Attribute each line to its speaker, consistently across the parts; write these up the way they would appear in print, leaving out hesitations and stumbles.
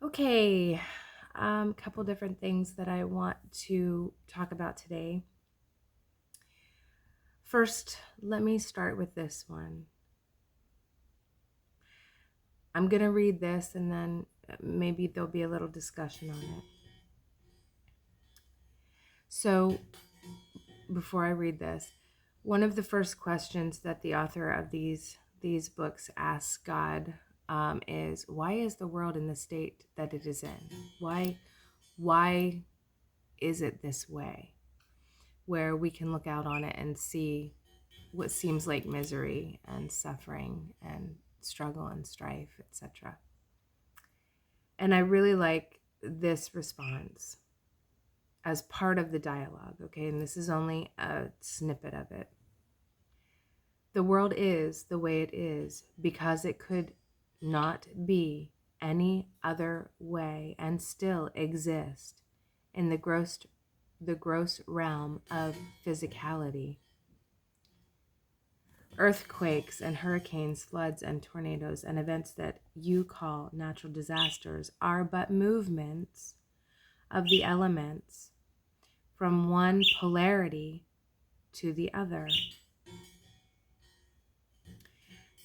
Speaker 1: Okay, couple different things that I want to talk about today. First, let me start with this one. I'm going to read this and then maybe there'll be a little discussion on it. So, before I read this, one of the first questions that the author of these books asks God is, why is the world in the state that it is in? Why is it this way? Where we can look out on it and see what seems like misery and suffering and struggle and strife, etc. And I really like this response as part of the dialogue, okay? And this is only a snippet of it. The world is the way it is because it could not be any other way and still exist in the gross realm of physicality. Earthquakes and hurricanes, floods and tornadoes, and events that you call natural disasters are but movements of the elements from one polarity to the other.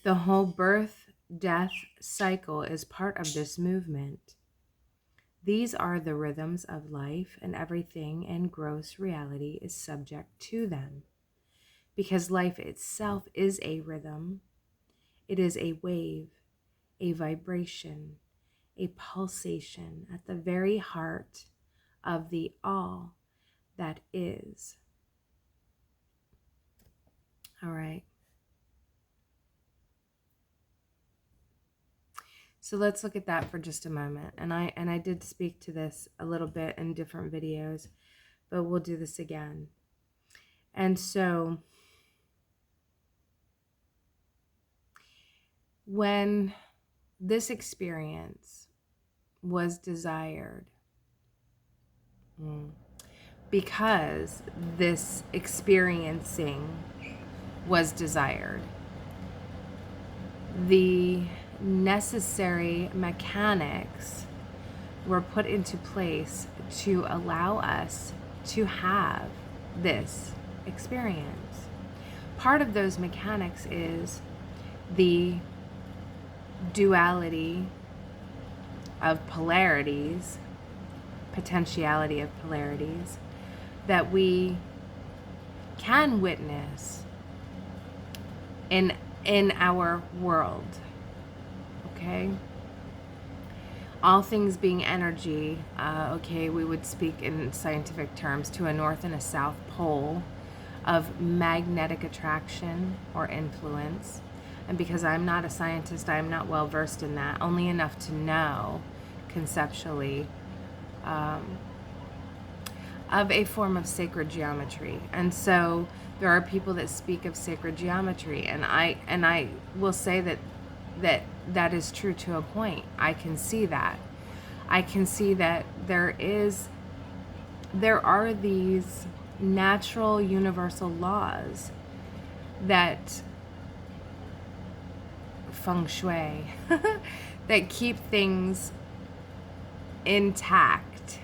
Speaker 1: The whole birth-death cycle is part of this movement. These are the rhythms of life, and everything in gross reality is subject to them. Because life itself is a rhythm, it is a wave, a vibration, a pulsation at the very heart of the all that is. All right. So let's look at that for just a moment. And I did speak to this a little bit in different videos, but we'll do this again. And so when this experience was desired, because this experiencing was desired, the necessary mechanics were put into place to allow us to have this experience. Part of those mechanics is the duality of polarities, potentiality of polarities, that we can witness in our world. Okay? All things being energy, we would speak in scientific terms to a north and a south pole of magnetic attraction or influence. And because I'm not a scientist, I'm not well versed in that, only enough to know conceptually of a form of sacred geometry. And so there are people that speak of sacred geometry, and I will say that is true to a point. I can see that. I can see that there are these natural universal laws that feng shui that keep things intact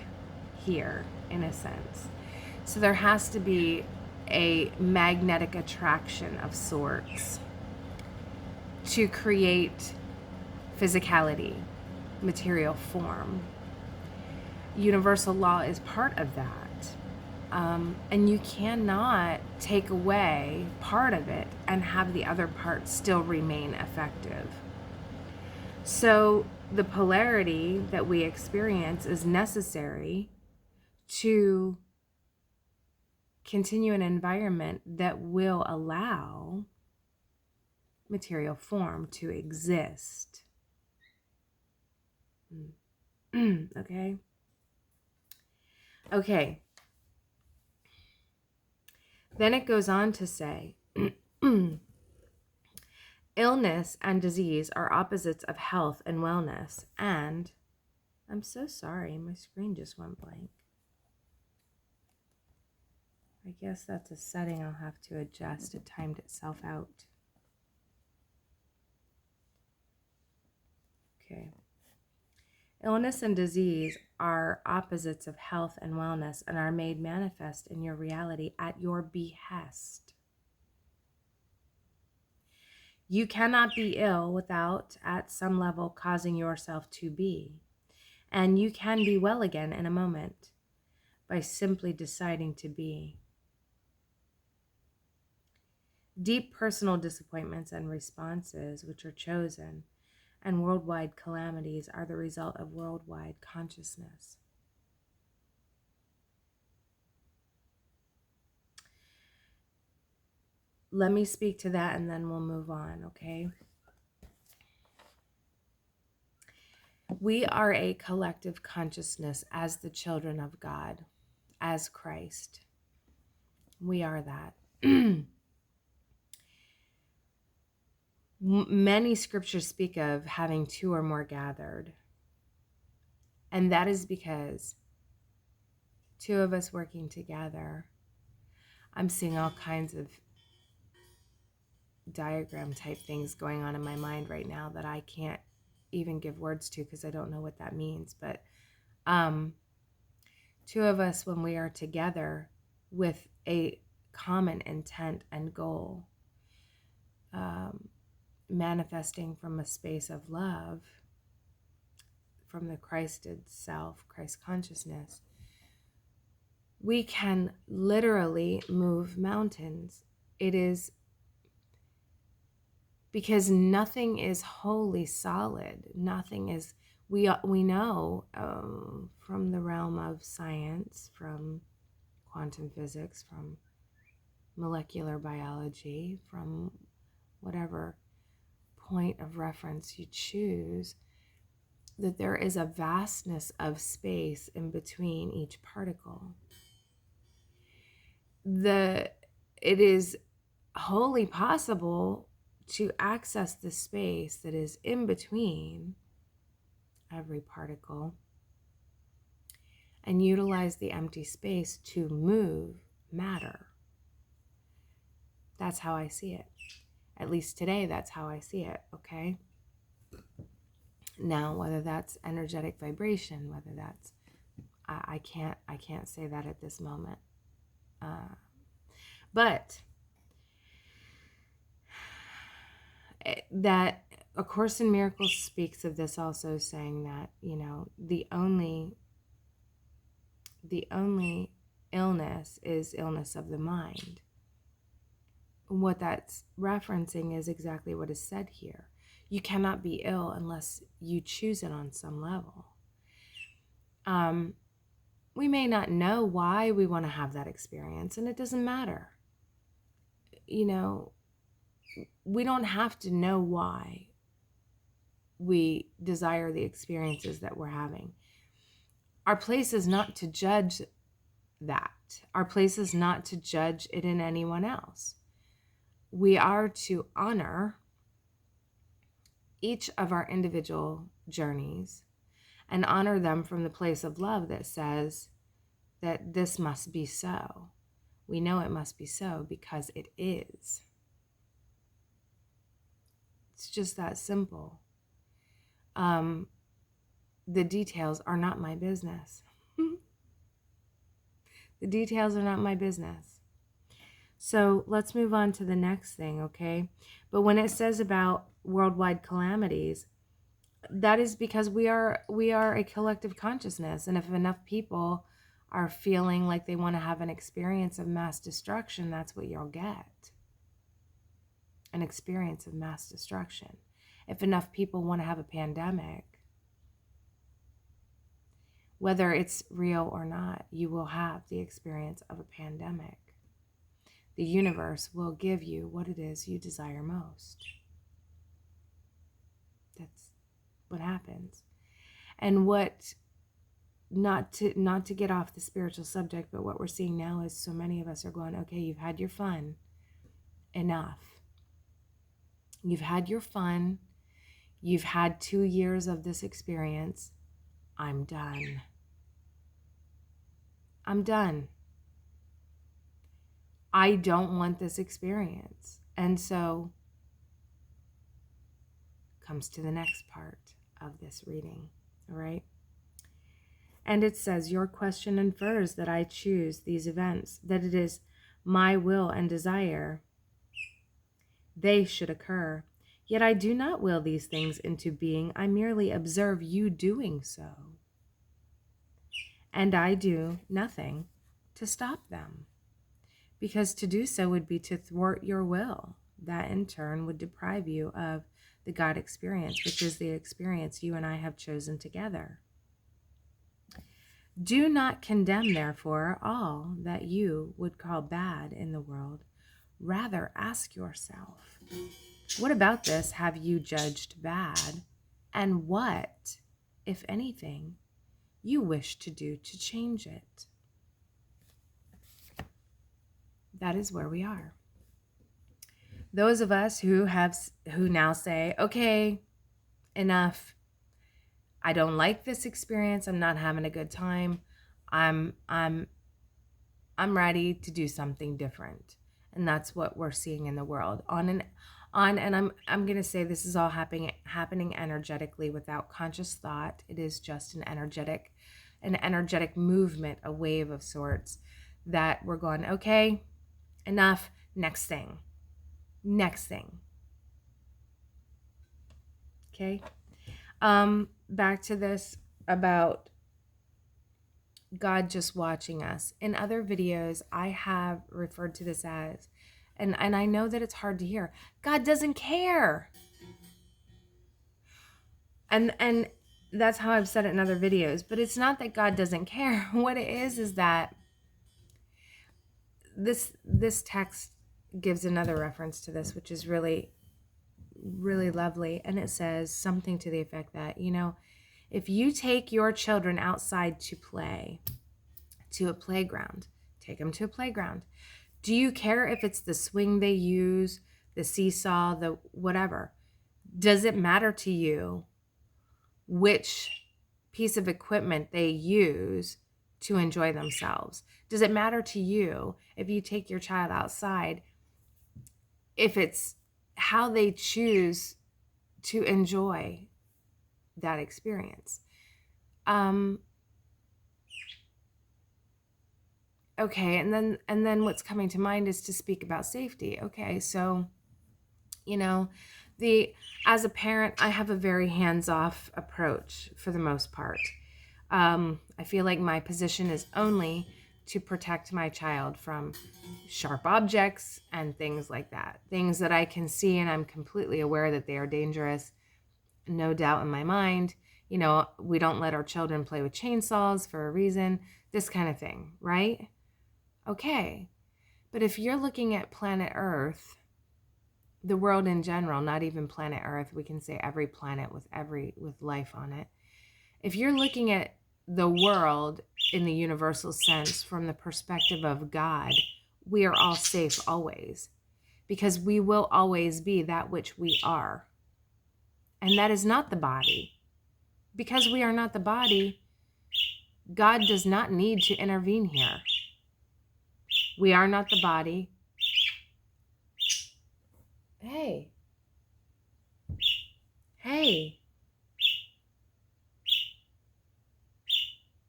Speaker 1: here, in a sense. So there has to be a magnetic attraction of sorts to create physicality, material form. Universal law is part of that. And you cannot take away part of it and have the other part still remain effective. So the polarity that we experience is necessary to continue an environment that will allow material form to exist. Okay. Then it goes on to say, illness and disease are opposites of health and wellness. And I'm so sorry, my screen just went blank. I guess that's a setting I'll have to adjust. It timed itself out. Okay. Illness and disease are opposites of health and wellness and are made manifest in your reality at your behest. You cannot be ill without, at some level, causing yourself to be. And you can be well again in a moment by simply deciding to be. Deep personal disappointments and responses, which are chosen, and worldwide calamities are the result of worldwide consciousness. Let me speak to that and then we'll move on, okay? We are a collective consciousness as the children of God, as Christ. We are that. Many scriptures speak of having two or more gathered. And that is because two of us working together, I'm seeing all kinds of diagram type things going on in my mind right now that I can't even give words to because I don't know what that means. But two of us, when we are together with a common intent and goal, manifesting from a space of love, from the Christed self, Christ consciousness, we can literally move mountains. It is because nothing is wholly solid. Nothing is, we know from the realm of science, from quantum physics, from molecular biology, from whatever point of reference you choose, that there is a vastness of space in between each particle. It is wholly possible to access the space that is in between every particle and utilize the empty space to move matter. That's how I see it. At least today, that's how I see it, okay? Now, whether that's energetic vibration, whether that's, I can't say that at this moment. But that A Course in Miracles speaks of this also, saying that, the only illness is illness of the mind. What that's referencing is exactly what is said here. You cannot be ill unless you choose it on some level. We may not know why we want to have that experience, and it doesn't matter. We don't have to know why we desire the experiences that we're having. Our place is not to judge that. Our place is not to judge it in anyone else. We are to honor each of our individual journeys and honor them from the place of love that says that this must be so. We know it must be so because it is. It's just that simple. The details are not my business. The details are not my business. So let's move on to the next thing, okay? But when it says about worldwide calamities, that is because we are a collective consciousness. And if enough people are feeling like they want to have an experience of mass destruction, that's what you'll get. An experience of mass destruction. If enough people want to have a pandemic, whether it's real or not, you will have the experience of a pandemic. The universe will give you what it is you desire most. That's what happens. And not to get off the spiritual subject, but what we're seeing now is so many of us are going, okay, you've had your fun. Enough. You've had your fun. You've had 2 years of this experience. I'm done. I'm done. I don't want this experience. And so comes to the next part of this reading. All right. And it says, your question infers that I choose these events, that it is my will and desire they should occur. Yet I do not will these things into being. I merely observe you doing so. And I do nothing to stop them, because to do so would be to thwart your will. That in turn would deprive you of the God experience, which is the experience you and I have chosen together. Do not condemn, therefore, all that you would call bad in the world. Rather, ask yourself, what about this have you judged bad? And what, if anything, you wish to do to change it? That is where we are. Those of us who now say, okay, enough. I don't like this experience. I'm not having a good time. I'm ready to do something different. And that's what we're seeing in the world. And I'm going to say this is all happening energetically without conscious thought. It is just an energetic movement, a wave of sorts that we're going, okay, enough, next thing. Okay. Back to this about God just watching us. In other videos, I have referred to this as, and I know that it's hard to hear, God doesn't care. And that's how I've said it in other videos, but it's not that God doesn't care. What it is that this text gives another reference to this, which is really, really lovely. And it says something to the effect that, if you take your children outside to play, to a playground, take them to a playground. Do you care if it's the swing they use, the seesaw, the whatever? Does it matter to you which piece of equipment they use to enjoy themselves? Does it matter to you if you take your child outside, if it's how they choose to enjoy that experience? Okay, and then what's coming to mind is to speak about safety. Okay, so as a parent, I have a very hands-off approach for the most part. I feel like my position is only to protect my child from sharp objects and things like that. Things that I can see and I'm completely aware that they are dangerous. No doubt in my mind. We don't let our children play with chainsaws for a reason. This kind of thing, right? Okay. But if you're looking at planet Earth, the world in general, not even planet Earth, we can say every planet with life on it. If you're looking at the world in the universal sense from the perspective of God, we are all safe always, because we will always be that which we are. And that is not the body. Because we are not the body, God does not need to intervene here. We are not the body. Hey.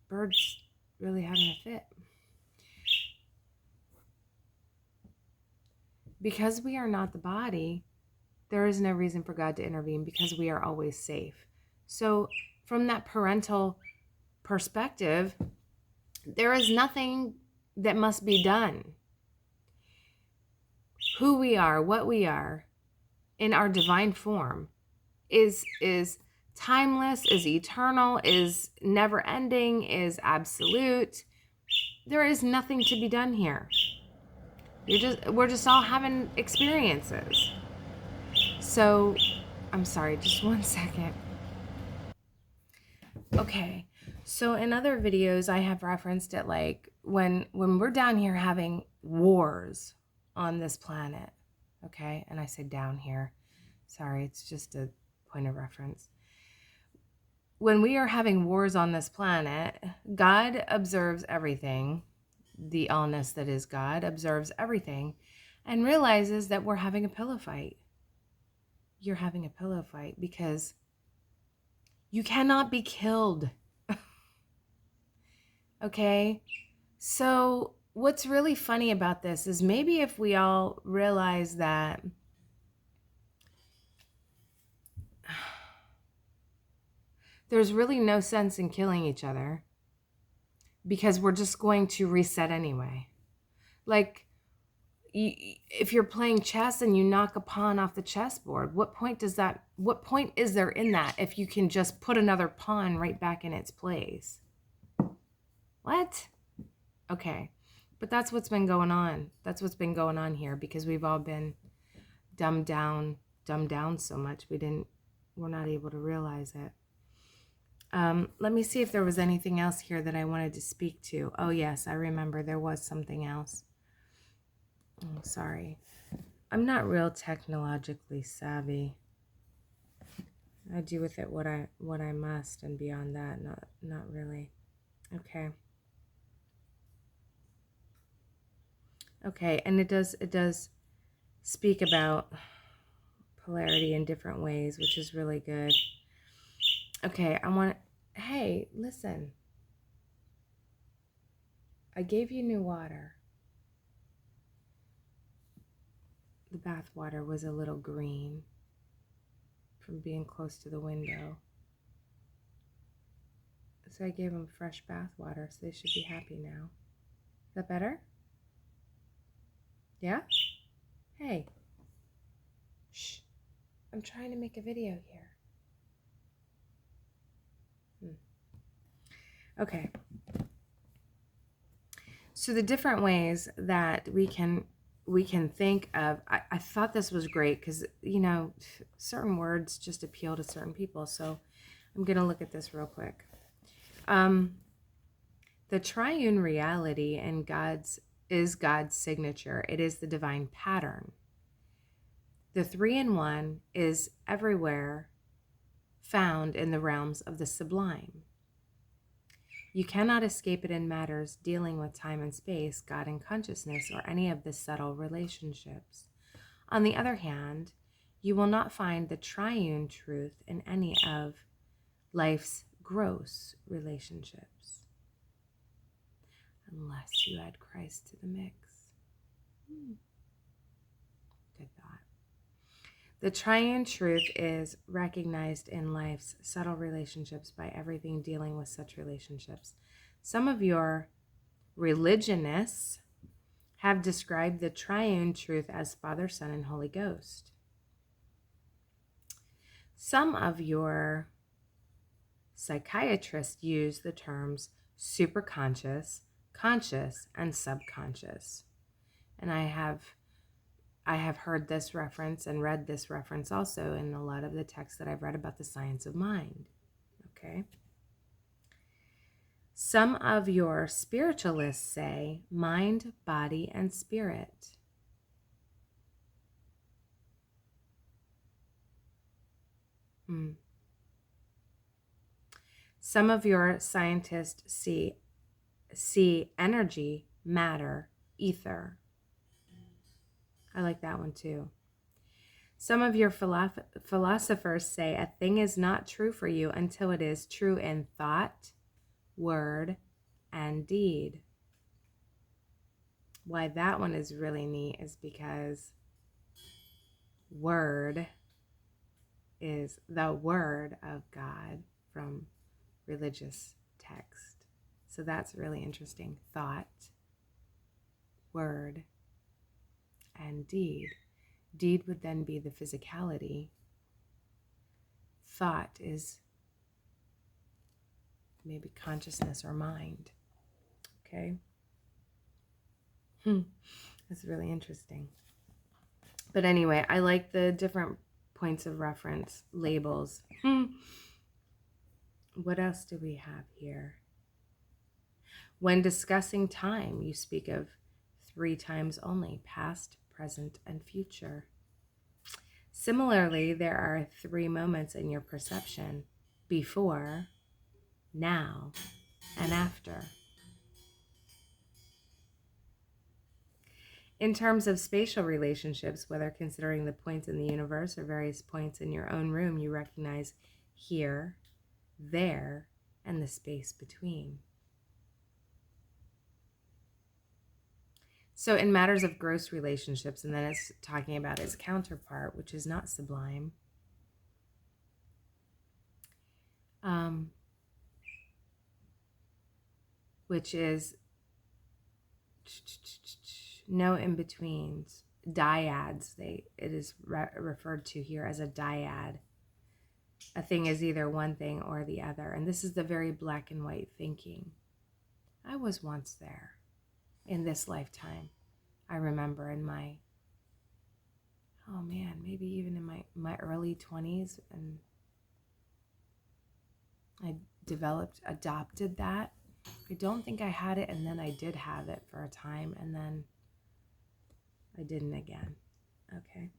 Speaker 1: Bird's really having a fit. Because we are not the body, there is no reason for God to intervene, because we are always safe. So from that parental perspective, there is nothing that must be done. Who we are, what we are in our divine form is timeless, is eternal, is never ending, is absolute. There is nothing to be done here. We're just all having experiences. So, I'm sorry, just one second. Okay, so in other videos, I have referenced it like when we're down here having wars on this planet, okay? And I say down here. Sorry, it's just a point of reference. When we are having wars on this planet, God observes everything. The allness that is God observes everything and realizes that we're having a pillow fight. You're having a pillow fight because You cannot be killed. Okay? So, what's really funny about this is maybe if we all realize that there's really no sense in killing each other because we're just going to reset anyway. Like, if you're playing chess and you knock a pawn off the chessboard, what point is there in that if you can just put another pawn right back in its place? What? Okay. But that's what's been going on. That's what's been going on here because we've all been dumbed down so much we're not able to realize it. Let me see if there was anything else here that I wanted to speak to. Oh yes, I remember there was something else. Oh, sorry. I'm not real technologically savvy. I do with it what I must, and beyond that, not really. Okay. Okay, and it does speak about polarity in different ways, which is really good. Okay, hey, listen. I gave you new water. The bath water was a little green from being close to the window. So I gave them fresh bath water, so they should be happy now. Is that better? Yeah? Hey. Shh. I'm trying to make a video here. Okay. So the different ways that we can think of, I thought this was great because, certain words just appeal to certain people. So I'm going to look at this real quick. The triune reality in is God's signature. It is the divine pattern. The 3-in-1 is everywhere found in the realms of the sublime. You cannot escape it in matters dealing with time and space, God and consciousness, or any of the subtle relationships. On the other hand, you will not find the triune truth in any of life's gross relationships, unless you add Christ to the mix. Good thought. The triune truth is recognized in life's subtle relationships by everything dealing with such relationships. Some of your religionists have described the triune truth as Father, Son, and Holy Ghost. Some of your psychiatrists use the terms superconscious, conscious, and subconscious. And I have heard this reference and read this reference also in a lot of the texts that I've read about the science of mind. Okay. Some of your spiritualists say mind, body, and spirit. Some of your scientists see energy, matter, ether. I like that one too. Some of your philosophers say a thing is not true for you until it is true in thought, word, and deed. Why that one is really neat is because word is the word of God from religious text. So that's really interesting. Thought, word, and deed. Deed would then be the physicality. Thought is maybe consciousness or mind. Okay? That's really interesting. But anyway, I like the different points of reference, labels. What else do we have here? When discussing time, you speak of 3 times only: past, present, and future. Similarly, there are 3 moments in your perception: before, now, and after. In terms of spatial relationships, whether considering the points in the universe or various points in your own room, you recognize here, there and the space between. So in matters of gross relationships, and then it's talking about its counterpart, which is not sublime, which is no in-betweens, dyads. It is referred to here as a dyad. A thing is either one thing or the other. And this is the very black and white thinking. I was once there in this lifetime. I remember in my, maybe even in my early 20s, and I adopted that. I don't think I had it, and then I did have it for a time, and then I didn't again. Okay.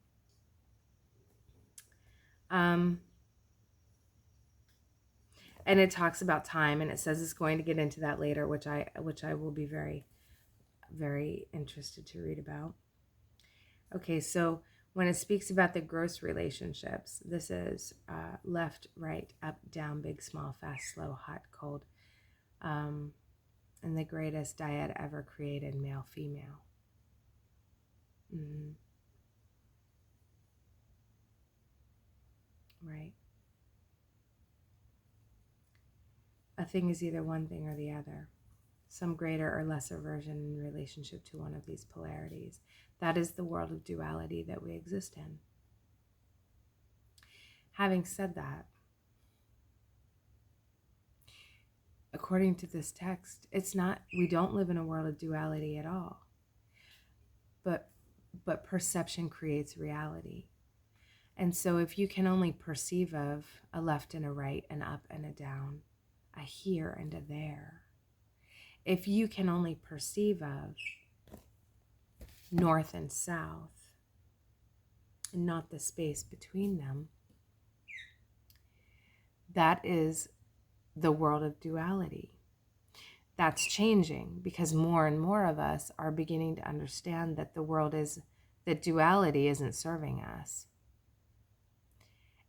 Speaker 1: And it talks about time, and it says it's going to get into that later, which I will be very, very interested to read about. Okay, so when it speaks about the gross relationships, this is left, right, up, down, big, small, fast, slow, hot, cold, and the greatest dyad ever created, male, female. Mm-hmm. Right. A thing is either one thing or the other, some greater or lesser version in relationship to one of these polarities. That is the world of duality that we exist in. Having said that, according to this text, we don't live in a world of duality at all. But perception creates reality. And so if you can only perceive of a left and a right, an up and a down, a here and a there, if you can only perceive of north and south and not the space between them, that is the world of duality. That's changing because more and more of us are beginning to understand that that duality isn't serving us.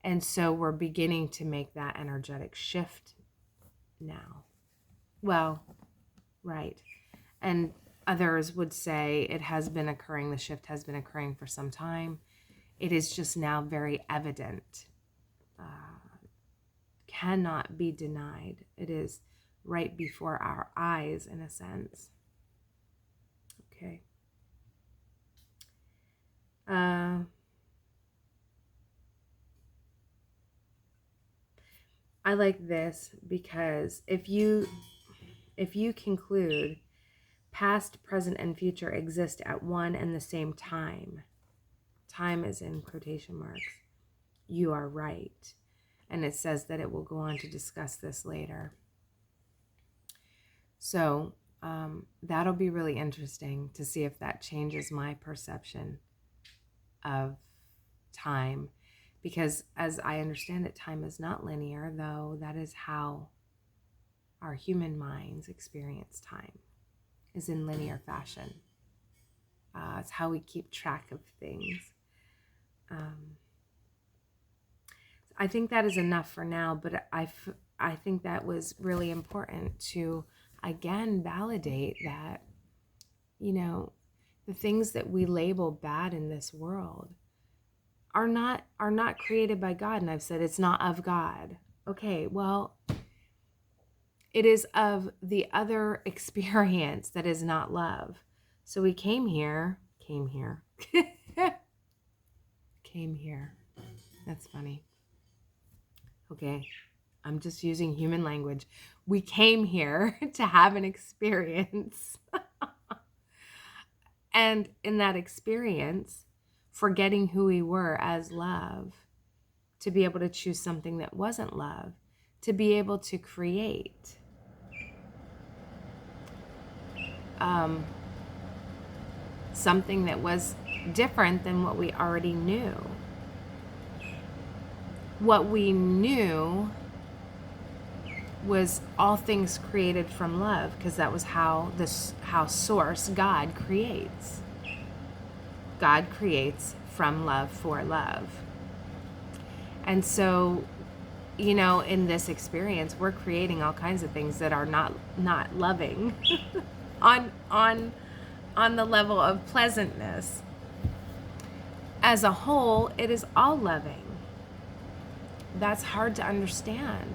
Speaker 1: And so we're beginning to make that energetic shift now. Well, right. And others would say it has been occurring, the shift has been occurring for some time. It is just now very evident, cannot be denied. It is right before our eyes, in a sense. Okay. I like this because if you conclude past, present, and future exist at one and the same time is in quotation marks, you are right. And it says that it will go on to discuss this later. So that'll be really interesting to see if that changes my perception of time. Because as I understand it, time is not linear, though that is how our human minds experience time, is in linear fashion. It's how we keep track of things. I think that is enough for now, but I think that was really important to, again, validate that, the things that we label bad in this world are not created by God. And I've said it's not of God. Okay, well, it is of the other experience that is not love. So we came here. That's funny. Okay, I'm just using human language. We came here to have an experience. And in that experience, forgetting who we were as love, to be able to choose something that wasn't love, to be able to create something that was different than what we already knew. What we knew was all things created from love, because that was how Source, God, creates. God creates from love for love. And so in this experience, we're creating all kinds of things that are not loving on the level of pleasantness. As a whole, it is all loving. That's hard to understand.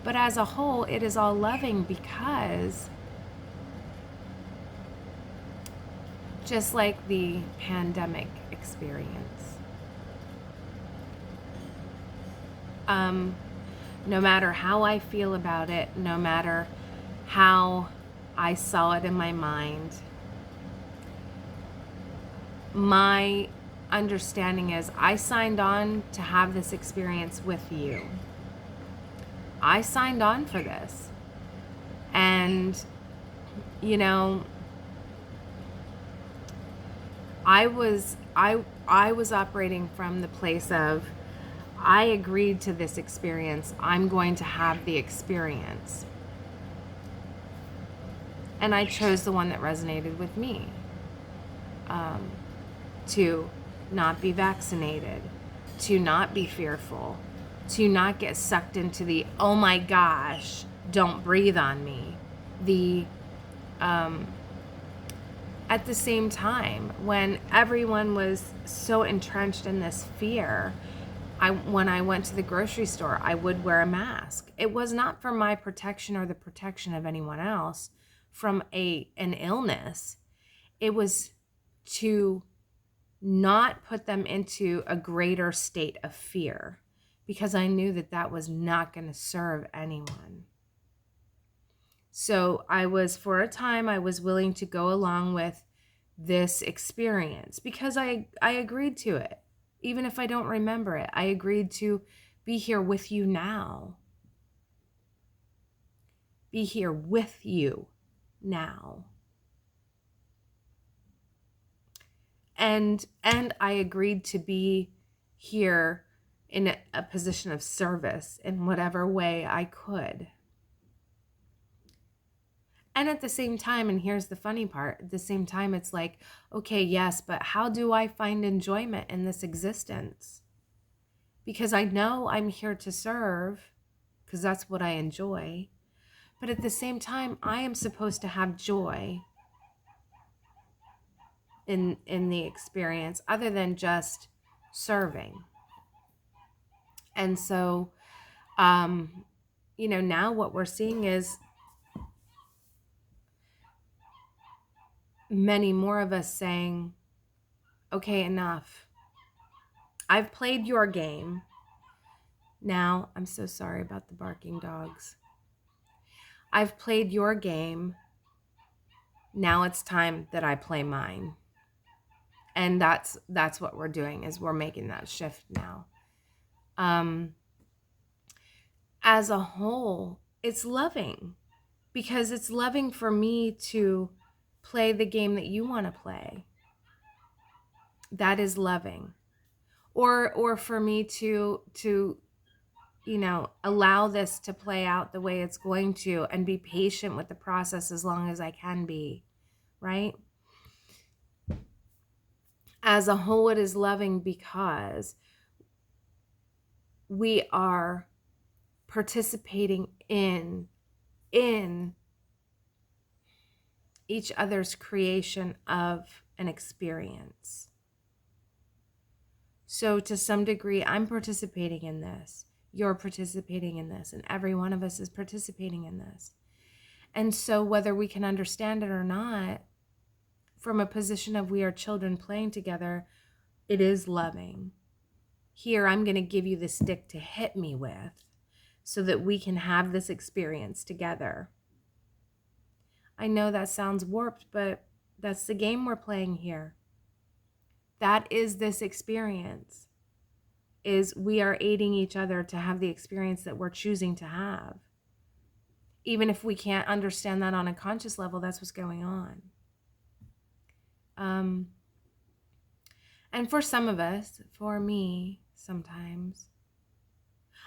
Speaker 1: But as a whole, it is all loving because just like the pandemic experience, no matter how I feel about it, no matter how I saw it in my mind, my understanding is I signed on to have this experience with you. I signed on for this. And, I was operating from the place of, I agreed to this experience. I'm going to have the experience. And I chose the one that resonated with me. To not be vaccinated, to not be fearful, to not get sucked into the, oh my gosh, don't breathe on me. At the same time, when everyone was so entrenched in this fear, when I went to the grocery store, I would wear a mask. It was not for my protection or the protection of anyone else from an illness. It was to not put them into a greater state of fear, because I knew that was not going to serve anyone. So for a time, I was willing to go along with this experience because I agreed to it. Even if I don't remember it, I agreed to be here with you now. Be here with you now. And I agreed to be here in a position of service in whatever way I could. And at the same time, and here's the funny part, at the same time, it's like, okay, yes, but how do I find enjoyment in this existence? Because I know I'm here to serve, because that's what I enjoy. But at the same time, I am supposed to have joy in the experience other than just serving. And so, now what we're seeing is many more of us saying, okay, enough. I've played your game. Now, I'm so sorry about the barking dogs. I've played your game. Now it's time that I play mine. And that's what we're doing, is we're making that shift now. As a whole, it's loving, because it's loving for me to play the game that you want to play. That is loving. Or for me to allow this to play out the way it's going to, and be patient with the process as long as I can be, right? As a whole, it is loving because we are participating in each other's creation of an experience. So to some degree, I'm participating in this. You're participating in this. And every one of us is participating in this. And so whether we can understand it or not, from a position of we are children playing together, it is loving. Here, I'm going to give you the stick to hit me with so that we can have this experience together. I know that sounds warped, but that's the game we're playing here. That is this experience, is we are aiding each other to have the experience that we're choosing to have. Even if we can't understand that on a conscious level, that's what's going on. And for some of us, for me, sometimes,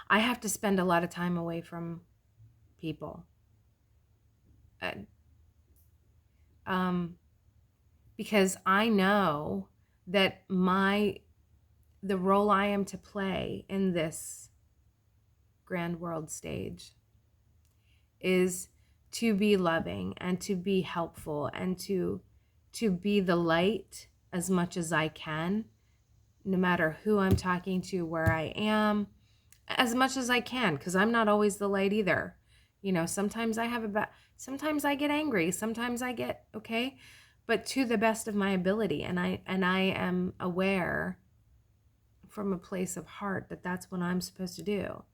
Speaker 1: I have to spend a lot of time away from people. Because I know that the role I am to play in this grand world stage is to be loving and to be helpful and to be the light as much as I can, no matter who I'm talking to, where I am, as much as I can, because I'm not always the light either. Sometimes I have sometimes I get angry, sometimes I get okay, but to the best of my ability, and I am aware from a place of heart that that's what I'm supposed to do.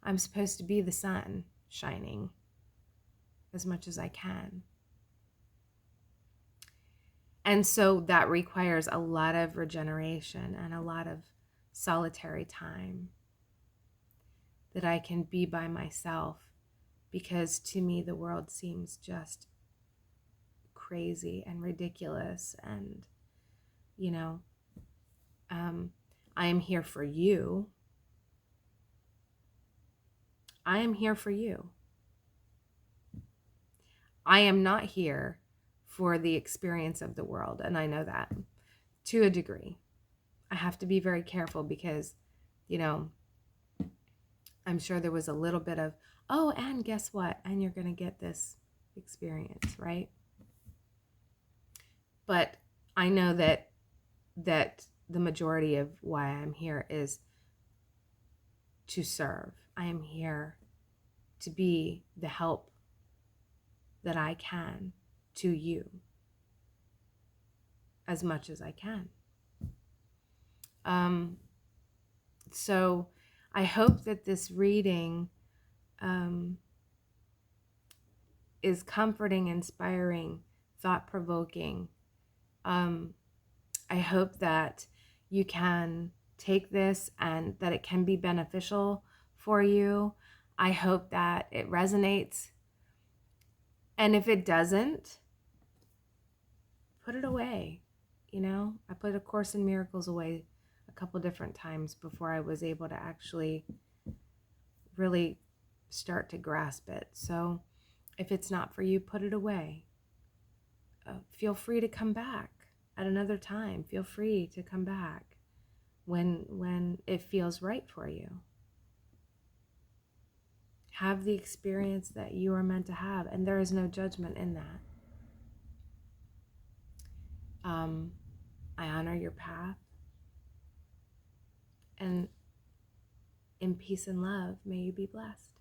Speaker 1: I'm supposed to be the sun shining as much as I can. And so that requires a lot of regeneration and a lot of solitary time that I can be by myself, because to me the world seems just crazy and ridiculous. And I am here for you. I am here for you. I am not here for the experience of the world, and I know that to a degree. I have to be very careful because, I'm sure there was a little bit of, oh, and guess what? And you're going to get this experience, right? But I know that the majority of why I'm here is to serve. I am here to be the help that I can to you as much as I can. So I hope that this reading is comforting, inspiring, thought-provoking. I hope that you can take this and that it can be beneficial for you. I hope that it resonates. And if it doesn't, put it away. I put A Course in Miracles away a couple different times before I was able to actually really start to grasp it. So if it's not for you, put it away. Feel free to come back at another time. Feel free to come back when it feels right for you. Have the experience that you are meant to have, and there is no judgment in that. I honor your path, and in peace and love, may you be blessed.